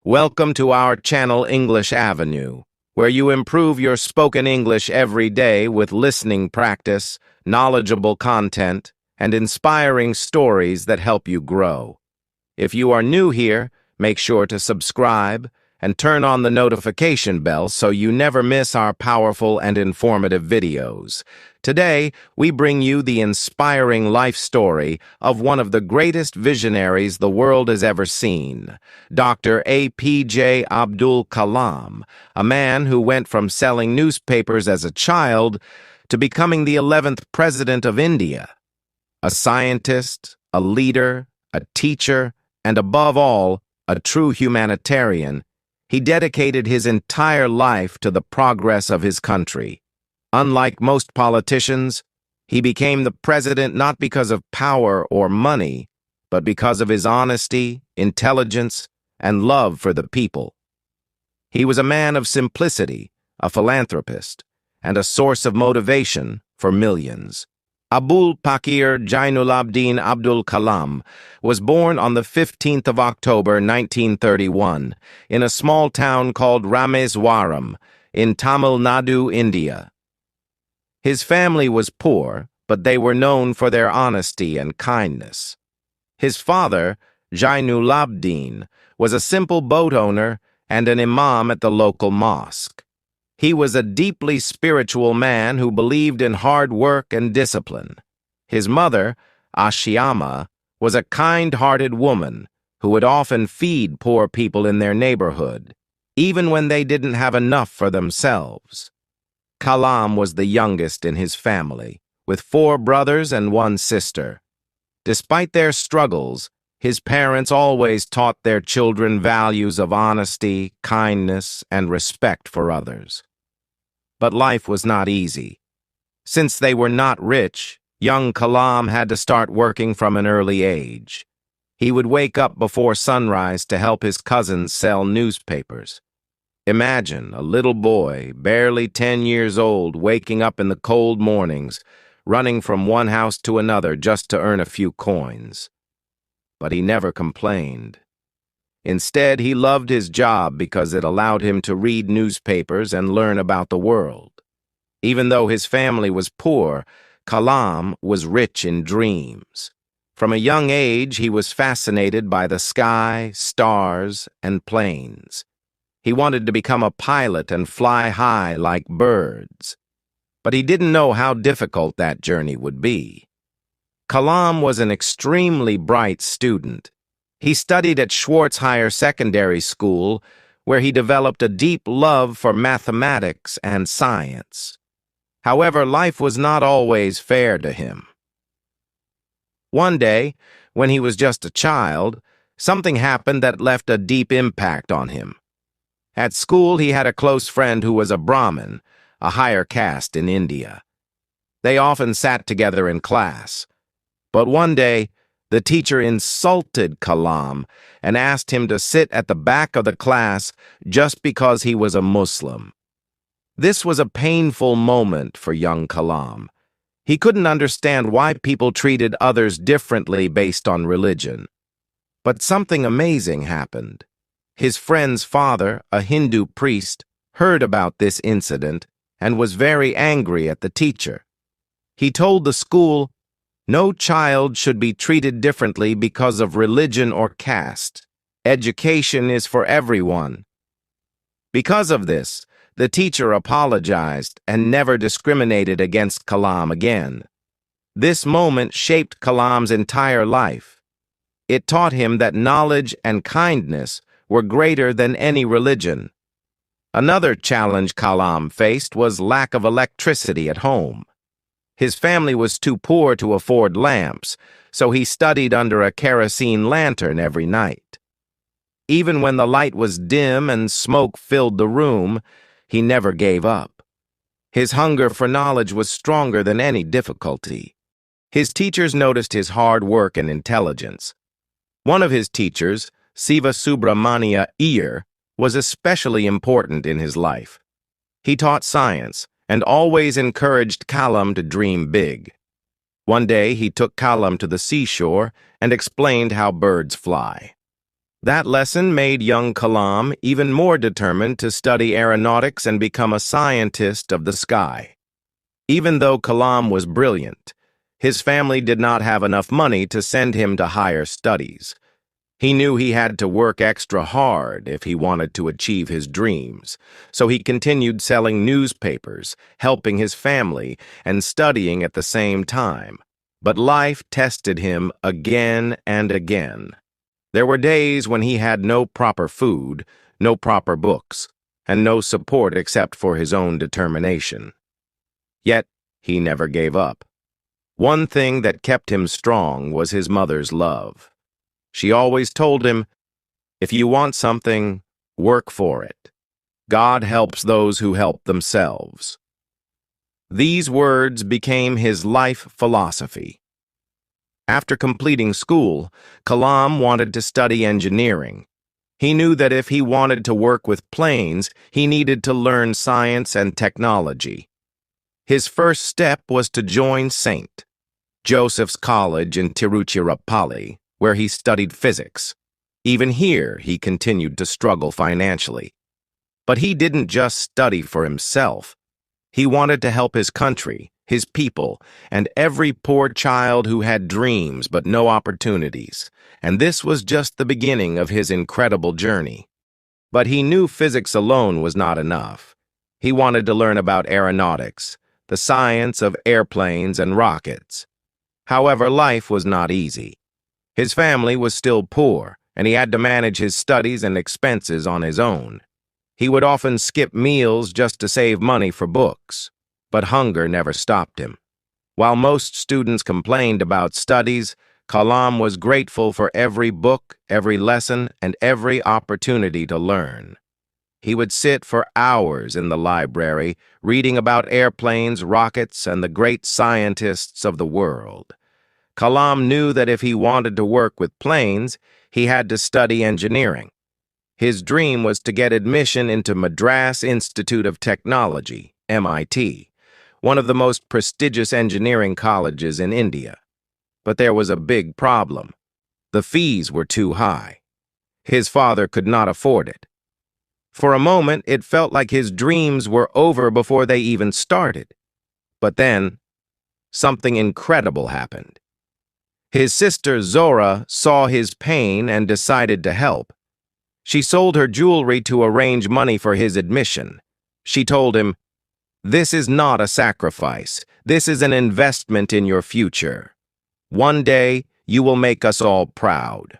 Welcome to our channel English Avenue, where you improve your spoken English every day with listening practice, knowledgeable content, and inspiring stories that help you grow. If you are new here, make sure to subscribe and turn on the notification bell so you never miss our powerful and informative videos. Today, we bring you the inspiring life story of one of the greatest visionaries the world has ever seen, Dr. APJ Abdul Kalam, a man who went from selling newspapers as a child to becoming the 11th President of India. A scientist, a leader, a teacher, and above all, a true humanitarian, he dedicated his entire life to the progress of his country. Unlike most politicians, he became the president not because of power or money, but because of his honesty, intelligence, and love for the people. He was a man of simplicity, a philanthropist, and a source of motivation for millions. Abul Pakir Jainulabdin Abdul Kalam was born on the 15th of October 1931 in a small town called Rameswaram in Tamil Nadu, India. His family was poor, but they were known for their honesty and kindness. His father, Jainulabdin, was a simple boat owner and an imam at the local mosque. He was a deeply spiritual man who believed in hard work and discipline. His mother, Ashiama, was a kind-hearted woman who would often feed poor people in their neighborhood, even when they didn't have enough for themselves. Kalam was the youngest in his family, with 4 brothers and 1 sister. Despite their struggles, his parents always taught their children values of honesty, kindness, and respect for others. But life was not easy. Since they were not rich, young Kalam had to start working from an early age. He would wake up before sunrise to help his cousins sell newspapers. Imagine a little boy, barely 10 years old, waking up in the cold mornings, running from one house to another just to earn a few coins. But he never complained. Instead, he loved his job because it allowed him to read newspapers and learn about the world. Even though his family was poor, Kalam was rich in dreams. From a young age, he was fascinated by the sky, stars, and planes. He wanted to become a pilot and fly high like birds. But he didn't know how difficult that journey would be. Kalam was an extremely bright student. He studied at Schwartz Higher Secondary School, where he developed a deep love for mathematics and science. However, life was not always fair to him. One day, when he was just a child, something happened that left a deep impact on him. At school, he had a close friend who was a Brahmin, a higher caste in India. They often sat together in class. But one day, the teacher insulted Kalam and asked him to sit at the back of the class just because he was a Muslim. This was a painful moment for young Kalam. He couldn't understand why people treated others differently based on religion. But something amazing happened. His friend's father, a Hindu priest, heard about this incident and was very angry at the teacher. He told the school, "No child should be treated differently because of religion or caste. Education is for everyone." Because of this, the teacher apologized and never discriminated against Kalam again. This moment shaped Kalam's entire life. It taught him that knowledge and kindness were greater than any religion. Another challenge Kalam faced was lack of electricity at home. His family was too poor to afford lamps, so he studied under a kerosene lantern every night. Even when the light was dim and smoke filled the room, he never gave up. His hunger for knowledge was stronger than any difficulty. His teachers noticed his hard work and intelligence. One of his teachers, Siva Subramania Iyer, was especially important in his life. He taught science and always encouraged Kalam to dream big. One day he took Kalam to the seashore and explained how birds fly. That lesson made young Kalam even more determined to study aeronautics and become a scientist of the sky. Even though Kalam was brilliant, his family did not have enough money to send him to higher studies. He knew he had to work extra hard if he wanted to achieve his dreams, so he continued selling newspapers, helping his family, and studying at the same time. But life tested him again and again. There were days when he had no proper food, no proper books, and no support except for his own determination. Yet, he never gave up. One thing that kept him strong was his mother's love. She always told him, "If you want something, work for it. God helps those who help themselves." These words became his life philosophy. After completing school, Kalam wanted to study engineering. He knew that if he wanted to work with planes, he needed to learn science and technology. His first step was to join St. Joseph's College in Tiruchirappalli, where he studied physics. Even here, he continued to struggle financially. But he didn't just study for himself. He wanted to help his country, his people, and every poor child who had dreams but no opportunities. And this was just the beginning of his incredible journey. But he knew physics alone was not enough. He wanted to learn about aeronautics, the science of airplanes and rockets. However, life was not easy. His family was still poor, and he had to manage his studies and expenses on his own. He would often skip meals just to save money for books, but hunger never stopped him. While most students complained about studies, Kalam was grateful for every book, every lesson, and every opportunity to learn. He would sit for hours in the library, reading about airplanes, rockets, and the great scientists of the world. Kalam knew that if he wanted to work with planes, he had to study engineering. His dream was to get admission into Madras Institute of Technology, MIT, one of the most prestigious engineering colleges in India. But there was a big problem. The fees were too high. His father could not afford it. For a moment, it felt like his dreams were over before they even started. But then, something incredible happened. His sister Zora saw his pain and decided to help. She sold her jewelry to arrange money for his admission. She told him, "This is not a sacrifice. This is an investment in your future. One day, you will make us all proud."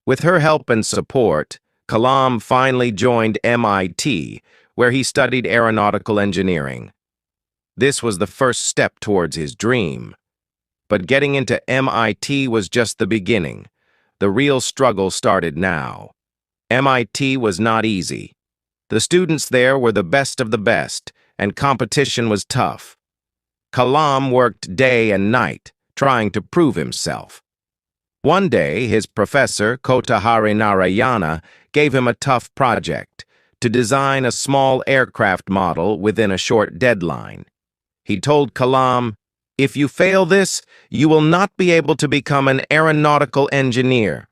With her help and support, Kalam finally joined MIT, where he studied aeronautical engineering. This was the first step towards his dream. But getting into MIT was just the beginning. The real struggle started now. MIT was not easy. The students there were the best of the best, and competition was tough. Kalam worked day and night, trying to prove himself. One day, his professor, Kotahari Narayana, gave him a tough project to design a small aircraft model within a short deadline. He told Kalam, "If you fail this, you will not be able to become an aeronautical engineer."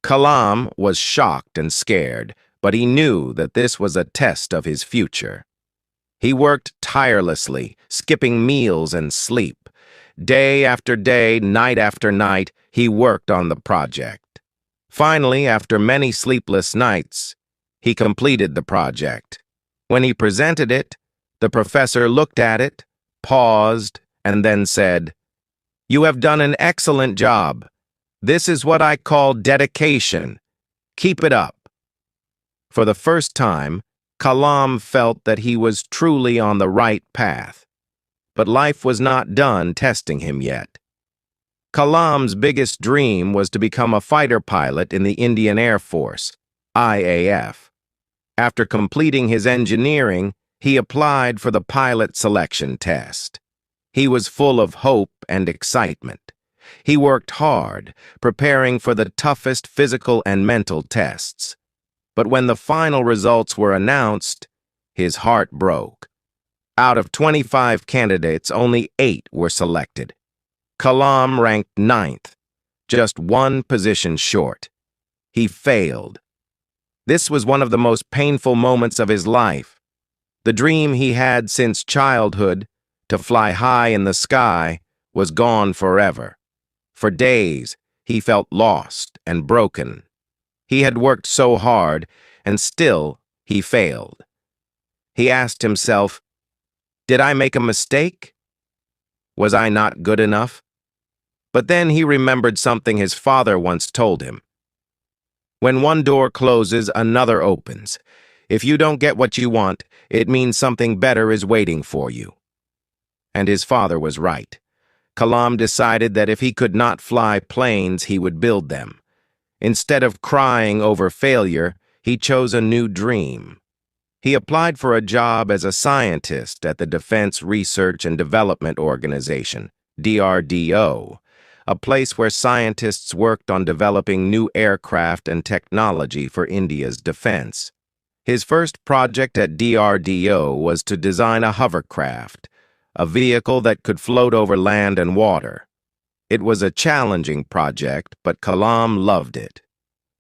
Kalam was shocked and scared, but he knew that this was a test of his future. He worked tirelessly, skipping meals and sleep. Day after day, night after night, he worked on the project. Finally, after many sleepless nights, he completed the project. When he presented it, the professor looked at it, paused, and then said, "You have done an excellent job. This is what I call dedication. Keep it up." For the first time, Kalam felt that he was truly on the right path. But life was not done testing him yet. Kalam's biggest dream was to become a fighter pilot in the Indian Air Force, IAF. After completing his engineering, he applied for the pilot selection test. He was full of hope and excitement. He worked hard, preparing for the toughest physical and mental tests. But when the final results were announced, his heart broke. Out of 25 candidates, only 8 were selected. Kalam ranked 9th, just one position short. he failed. This was one of the most painful moments of his life. The dream he had since childhood, to fly high in the sky, was gone forever. For days, he felt lost and broken. He had worked so hard, and still he failed. He asked himself, "Did I make a mistake? Was I not good enough?" But then he remembered something his father once told him. When one door closes, another opens. If you don't get what you want, it means something better is waiting for you. And his father was right. Kalam decided that if he could not fly planes, he would build them. Instead of crying over failure, he chose a new dream. He applied for a job as a scientist at the Defense Research and Development Organization, DRDO, a place where scientists worked on developing new aircraft and technology for India's defense. His first project at DRDO was to design a hovercraft, a vehicle that could float over land and water. It was a challenging project, but Kalam loved it.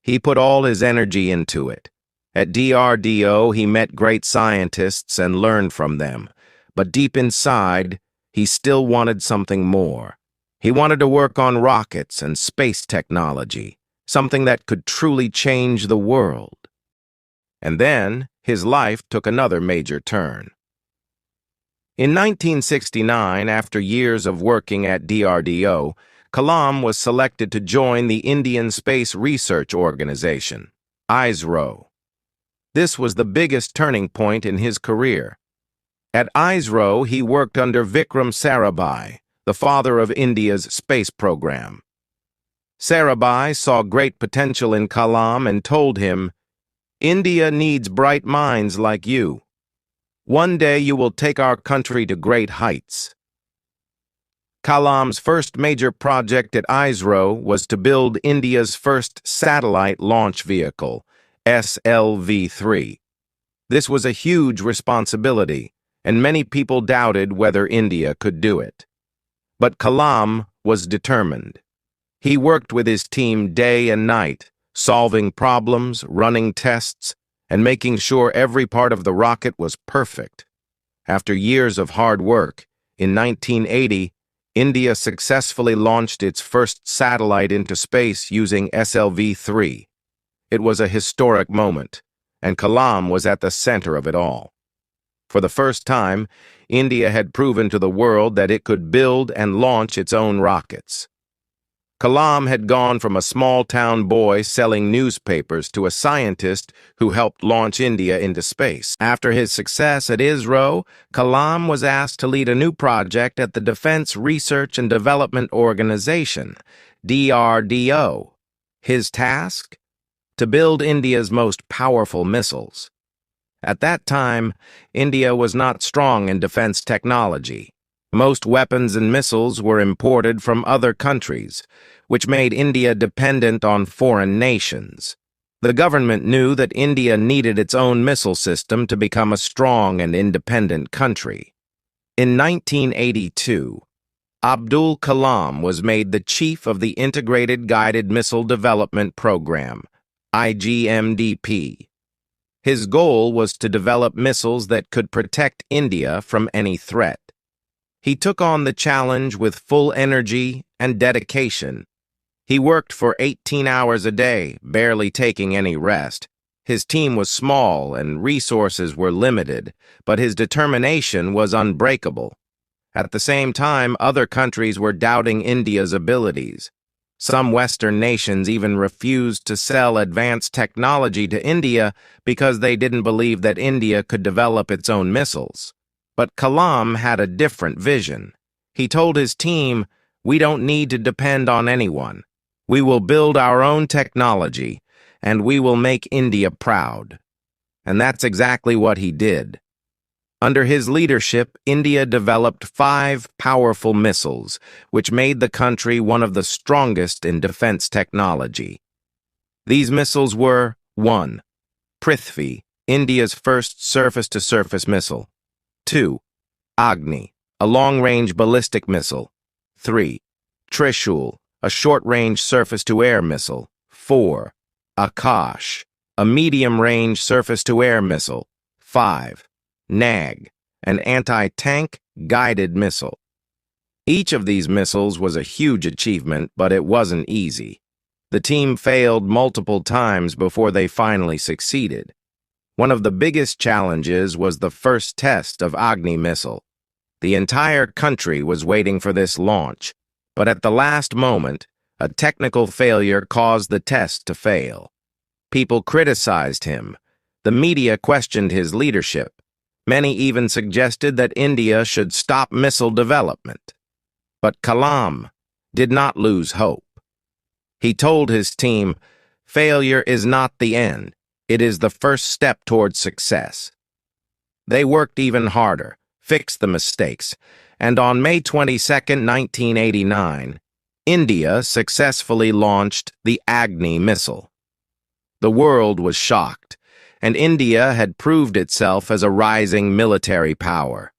He put all his energy into it. At DRDO, he met great scientists and learned from them, but deep inside, he still wanted something more. He wanted to work on rockets and space technology, something that could truly change the world. And then, his life took another major turn. In 1969, after years of working at DRDO, Kalam was selected to join the Indian Space Research Organization, ISRO. This was the biggest turning point in his career. At ISRO, he worked under Vikram Sarabhai, the father of India's space program. Sarabhai saw great potential in Kalam and told him, "India needs bright minds like you. One day you will take our country to great heights." Kalam's first major project at ISRO was to build India's first satellite launch vehicle, SLV-3. This was a huge responsibility, and many people doubted whether India could do it. But Kalam was determined. He worked with his team day and night, solving problems, running tests, and making sure every part of the rocket was perfect. After years of hard work, in 1980, India successfully launched its first satellite into space using SLV-3. It was a historic moment, and Kalam was at the center of it all. For the first time, India had proven to the world that it could build and launch its own rockets. Kalam had gone from a small-town boy selling newspapers to a scientist who helped launch India into space. After his success at ISRO, Kalam was asked to lead a new project at the Defense Research and Development Organization, DRDO. His task? To build India's most powerful missiles. At that time, India was not strong in defense technology. Most weapons and missiles were imported from other countries, which made India dependent on foreign nations. The government knew that India needed its own missile system to become a strong and independent country. In 1982, Abdul Kalam was made the chief of the Integrated Guided Missile Development Program, IGMDP. His goal was to develop missiles that could protect India from any threat. He took on the challenge with full energy and dedication. He worked for 18 hours a day, barely taking any rest. His team was small and resources were limited, but his determination was unbreakable. At the same time, other countries were doubting India's abilities. Some Western nations even refused to sell advanced technology to India because they didn't believe that India could develop its own missiles. But Kalam had a different vision. He told his team, "We don't need to depend on anyone. We will build our own technology, and we will make India proud." And that's exactly what he did. Under his leadership, India developed 5 powerful missiles, which made the country one of the strongest in defense technology. These missiles were 1. Prithvi, India's first surface-to-surface missile. 2. Agni, a long-range ballistic missile. 3. Trishul, a short-range surface-to-air missile. 4. Akash, a medium-range surface-to-air missile. 5. Nag, an anti-tank guided missile. Each of these missiles was a huge achievement, but it wasn't easy. The team failed multiple times before they finally succeeded. One of the biggest challenges was the first test of Agni missile. The entire country was waiting for this launch, but at the last moment, a technical failure caused the test to fail. People criticized him. The media questioned his leadership. Many even suggested that India should stop missile development. But Kalam did not lose hope. He told his team, "Failure is not the end. It is the first step towards success." They worked even harder, fixed the mistakes, and on May 22, 1989, India successfully launched the Agni missile. The world was shocked, and India had proved itself as a rising military power.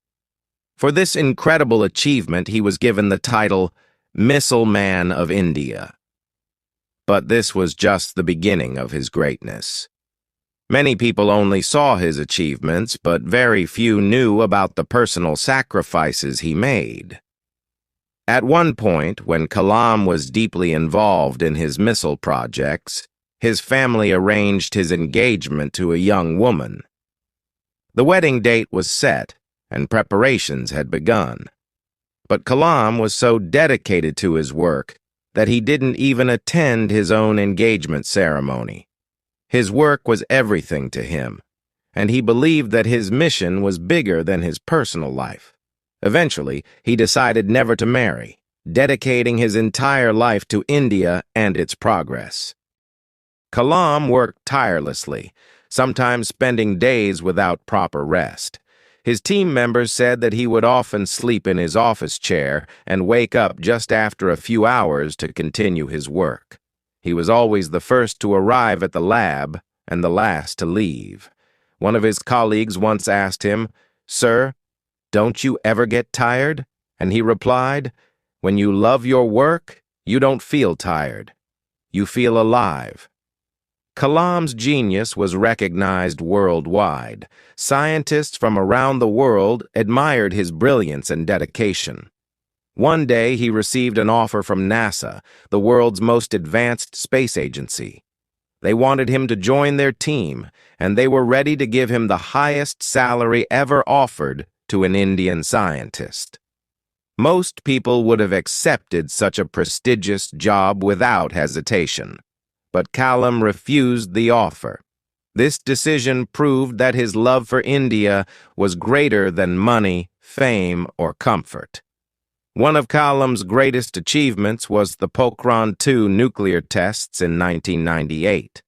For this incredible achievement, he was given the title Missile Man of India. But this was just the beginning of his greatness. Many people only saw his achievements, but very few knew about the personal sacrifices he made. At one point, when Kalam was deeply involved in his missile projects, his family arranged his engagement to a young woman. The wedding date was set, and preparations had begun. But Kalam was so dedicated to his work that he didn't even attend his own engagement ceremony. His work was everything to him, and he believed that his mission was bigger than his personal life. Eventually, he decided never to marry, dedicating his entire life to India and its progress. Kalam worked tirelessly, sometimes spending days without proper rest. His team members said that he would often sleep in his office chair and wake up just after a few hours to continue his work. He was always the first to arrive at the lab and the last to leave. One of his colleagues once asked him, "Sir, don't you ever get tired?" And he replied, "When you love your work, you don't feel tired. You feel alive." Kalam's genius was recognized worldwide. Scientists from around the world admired his brilliance and dedication. One day, he received an offer from NASA, the world's most advanced space agency. They wanted him to join their team, and they were ready to give him the highest salary ever offered to an Indian scientist. Most people would have accepted such a prestigious job without hesitation. But Kalam refused the offer. This decision proved that his love for India was greater than money, fame, or comfort. One of Kalam's greatest achievements was the Pokhran-2 nuclear tests in 1998.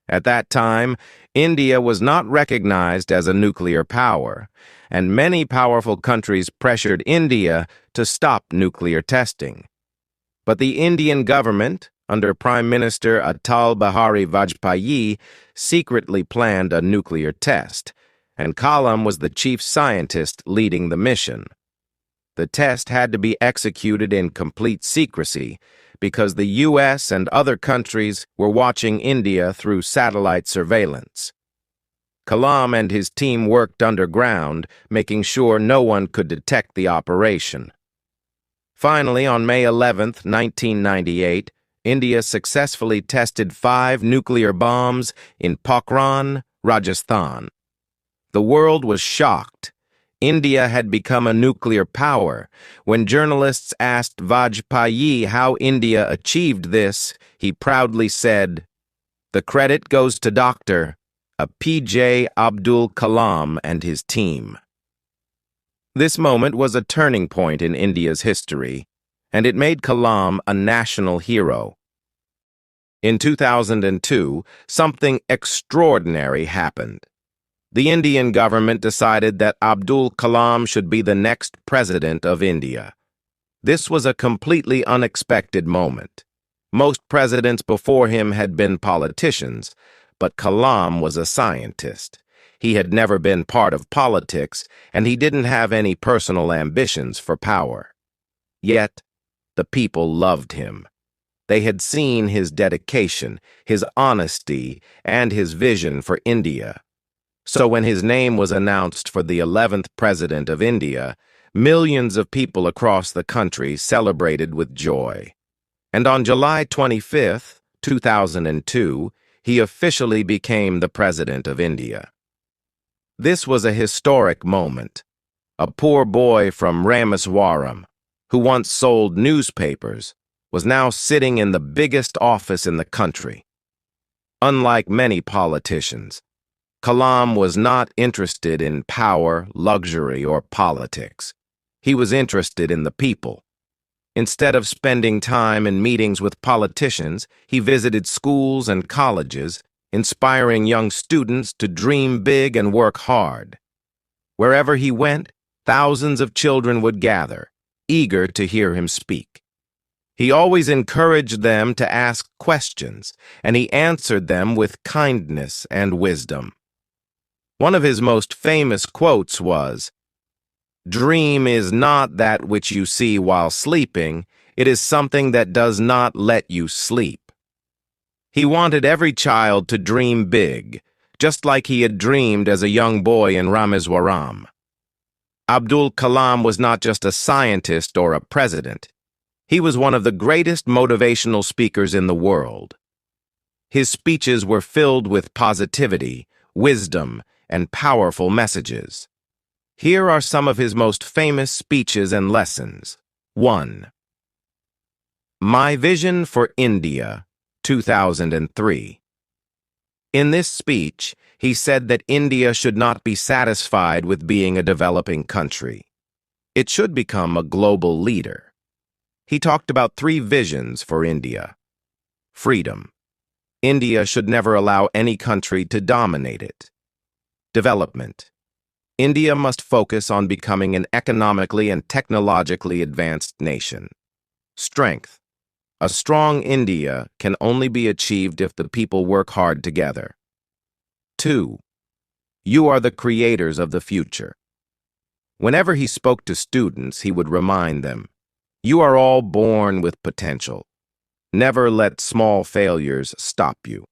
At that time, India was not recognized as a nuclear power, and many powerful countries pressured India to stop nuclear testing. But the Indian government, under Prime Minister Atal Bihari Vajpayee, secretly planned a nuclear test, and Kalam was the chief scientist leading the mission. The test had to be executed in complete secrecy because the U.S. and other countries were watching India through satellite surveillance. Kalam and his team worked underground, making sure no one could detect the operation. Finally, on May 11, 1998, India successfully tested 5 nuclear bombs in Pokhran, Rajasthan. The world was shocked. India had become a nuclear power. When journalists asked Vajpayee how India achieved this, he proudly said, "The credit goes to Dr. APJ Abdul Kalam and his team." This moment was a turning point in India's history, and it made Kalam a national hero. In 2002, something extraordinary happened. The Indian government decided that Abdul Kalam should be the next president of India. This was a completely unexpected moment. Most presidents before him had been politicians, but Kalam was a scientist. He had never been part of politics, and he didn't have any personal ambitions for power. Yet, the people loved him. They had seen his dedication, his honesty, and his vision for India. So when his name was announced for the 11th President of India, millions of people across the country celebrated with joy. And on July 25th, 2002, he officially became the President of India. This was a historic moment. A poor boy from Rameswaram, who once sold newspapers, was now sitting in the biggest office in the country. Unlike many politicians, Kalam was not interested in power, luxury, or politics. He was interested in the people. Instead of spending time in meetings with politicians, he visited schools and colleges, inspiring young students to dream big and work hard. Wherever he went, thousands of children would gather, eager to hear him speak. He always encouraged them to ask questions, and he answered them with kindness and wisdom. One of his most famous quotes was, "Dream is not that which you see while sleeping, it is something that does not let you sleep." He wanted every child to dream big, just like he had dreamed as a young boy in Rameswaram. Abdul Kalam was not just a scientist or a president. He was one of the greatest motivational speakers in the world. His speeches were filled with positivity, wisdom, and powerful messages. Here are some of his most famous speeches and lessons. 1. My Vision for India, 2003. In this speech, he said that India should not be satisfied with being a developing country. It should become a global leader. He talked about 3 visions for India. Freedom. India should never allow any country to dominate it. Development. India must focus on becoming an economically and technologically advanced nation. Strength. A strong India can only be achieved if the people work hard together. 2. You are the creators of the future. Whenever he spoke to students, he would remind them, you are all born with potential. Never let small failures stop you.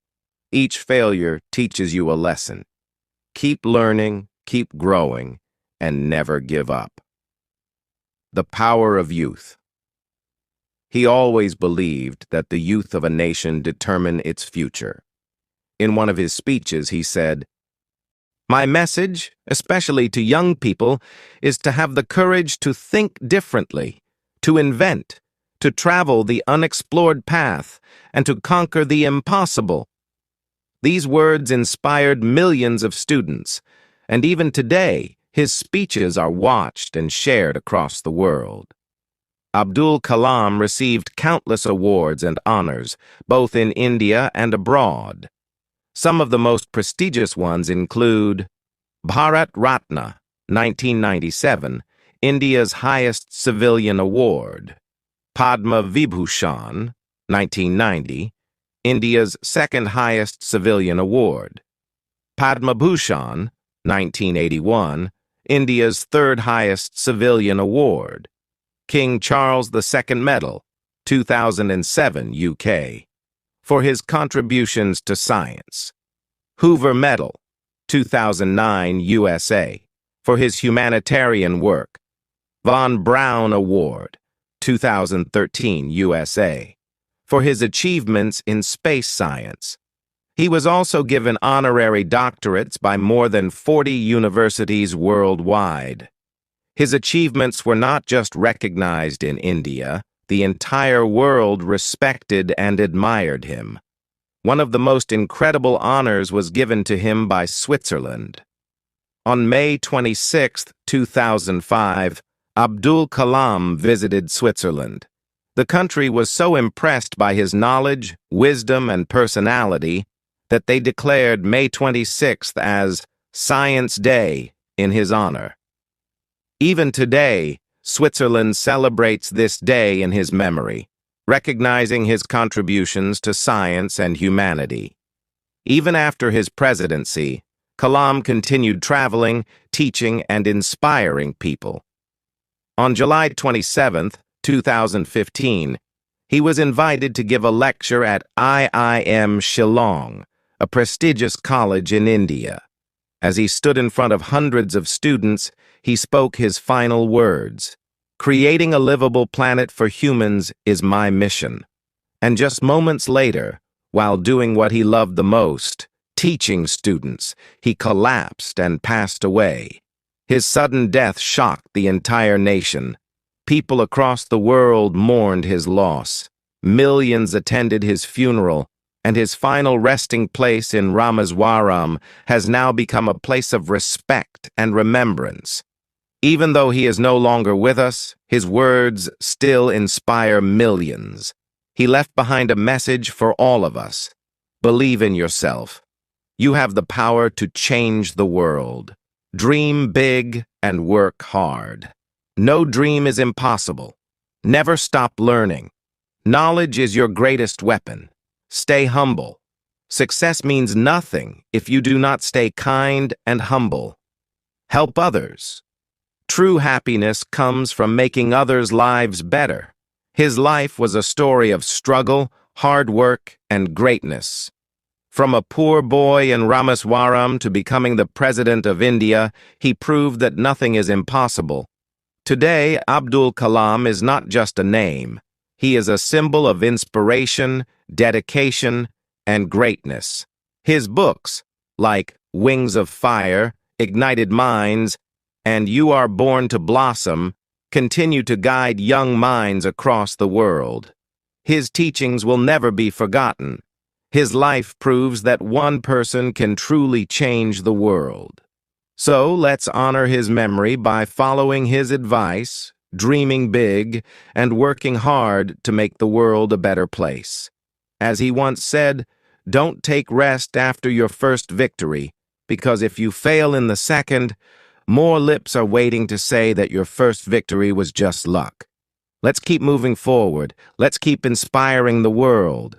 Each failure teaches you a lesson. Keep learning, keep growing, and never give up. The power of youth. He always believed that the youth of a nation determine its future. In one of his speeches, he said, "My message, especially to young people, is to have the courage to think differently, to invent, to travel the unexplored path, and to conquer the impossible." These words inspired millions of students, and even today, his speeches are watched and shared across the world. Abdul Kalam received countless awards and honors, both in India and abroad. Some of the most prestigious ones include Bharat Ratna, 1997, India's highest civilian award; Padma Vibhushan, 1990, India's second highest civilian award; Padma Bhushan, 1981, India's third highest civilian award; King Charles II Medal, 2007 UK, for his contributions to science; Hoover Medal, 2009 USA, for his humanitarian work; Von Braun Award, 2013 USA, for his achievements in space science. He was also given honorary doctorates by more than 40 universities worldwide. His achievements were not just recognized in India, the entire world respected and admired him. One of the most incredible honors was given to him by Switzerland. On May 26, 2005, Abdul Kalam visited Switzerland. The country was so impressed by his knowledge, wisdom, and personality that they declared May 26th as Science Day in his honor. Even today, Switzerland celebrates this day in his memory, recognizing his contributions to science and humanity. Even after his presidency, Kalam continued traveling, teaching, and inspiring people. On July 27, 2015, He was invited to give a lecture at IIM Shillong, a prestigious college in India. As he stood in front of hundreds of students, he spoke his final words. "Creating a livable planet for humans is my mission." And just moments later, while doing what he loved the most, teaching students, he collapsed and passed away. His sudden death shocked the entire nation. People across the world mourned his loss. Millions attended his funeral, and his final resting place in Rameswaram has now become a place of respect and remembrance. Even though he is no longer with us, his words still inspire millions. He left behind a message for all of us. Believe in yourself. You have the power to change the world. Dream big and work hard. No dream is impossible. Never stop learning. Knowledge is your greatest weapon. Stay humble. Success means nothing if you do not stay kind and humble. Help others. True happiness comes from making others' lives better. His life was a story of struggle, hard work, and greatness. From a poor boy in Rameswaram to becoming the President of India, he proved that nothing is impossible. Today, Abdul Kalam is not just a name. He is a symbol of inspiration, dedication, and greatness. His books, like Wings of Fire, Ignited Minds, and You Are Born to Blossom, continue to guide young minds across the world. His teachings will never be forgotten. His life proves that one person can truly change the world. So let's honor his memory by following his advice, dreaming big, and working hard to make the world a better place. As he once said, "Don't take rest after your first victory, because if you fail in the second, more lips are waiting to say that your first victory was just luck." Let's keep moving forward. Let's keep inspiring the world.